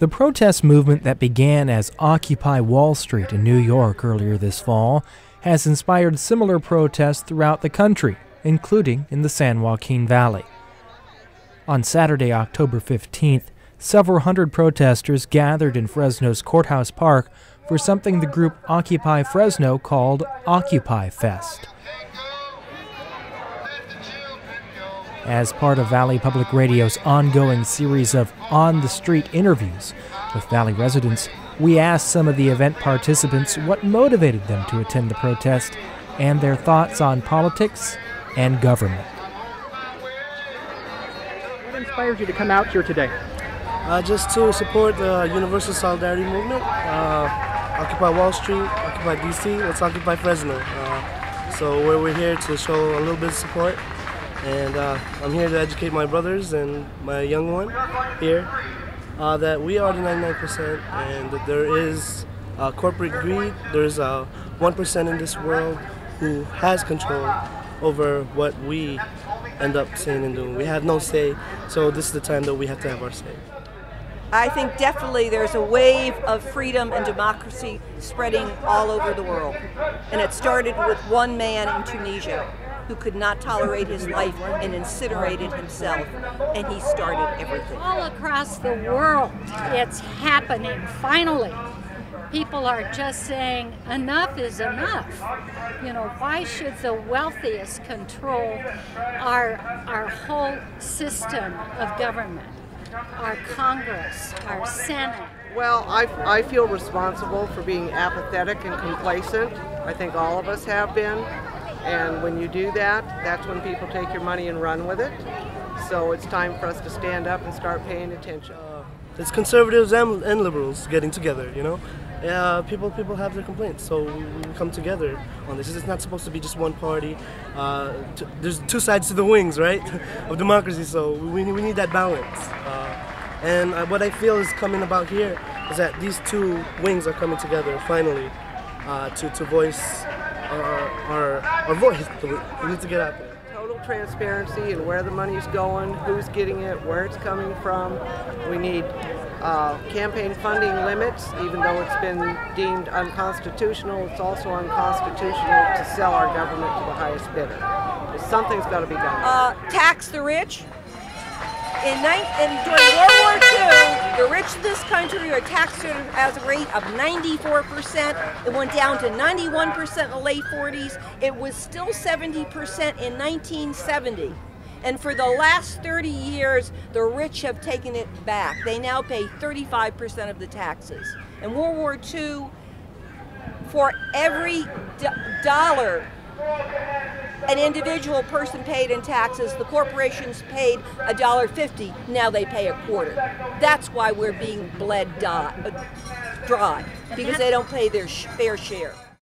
The protest movement that began as Occupy Wall Street in New York earlier this fall has inspired similar protests throughout the country, including in the San Joaquin Valley. On Saturday, October 15th, several hundred protesters gathered in Fresno's Courthouse Park for something the group Occupy Fresno called Occupy Fest. As part of Valley Public Radio's ongoing series of on-the-street interviews with Valley residents, we asked some of the event participants what motivated them to attend the protest and their thoughts on politics and government. What inspired you to come out here today? Just to support the Universal Solidarity Movement, Occupy Wall Street, Occupy DC, let's Occupy Fresno. So we're here to show a little bit of support. And I'm here to educate my brothers and my young one here that we are the 99% and that there is corporate greed. There's 1% in this world who has control over what we end up saying and doing. We have no say, so this is the time that we have to have our say. I think definitely there's a wave of freedom and democracy spreading all over the world. And it started with one man in Tunisia who could not tolerate his life and incinerated himself, and he started everything. All across the world, it's happening, finally. People are just saying, enough is enough. You know, why should the wealthiest control our whole system of government, our Congress, our Senate? Well, I feel responsible for being apathetic and complacent. I think all of us have been. And when you do that, that's when people take your money and run with it. So it's time for us to stand up and start paying attention. It's conservatives and liberals getting together, you know? People have their complaints, so we come together on this. It's not supposed to be just one party. There's two sides to the wings, right, of democracy, so we need that balance. And what I feel is coming about here is that these two wings are coming together finally to voice our voice. We need to get out there. Total transparency and where the money's going, who's getting it, where it's coming from. We need campaign funding limits, even though it's been deemed unconstitutional. It's also unconstitutional to sell our government to the highest bidder. Something's got to be done. Tax the rich. During World War II, the rich in this country were taxed at a rate of 94%. It went down to 91% in the late 40s. It was still 70% in 1970. And for the last 30 years, the rich have taken it back. They now pay 35% of the taxes. In World War II, for every dollar an individual person paid in taxes, the corporations paid $1.50, now they pay a quarter. That's why we're being bled dry, because they don't pay their fair share.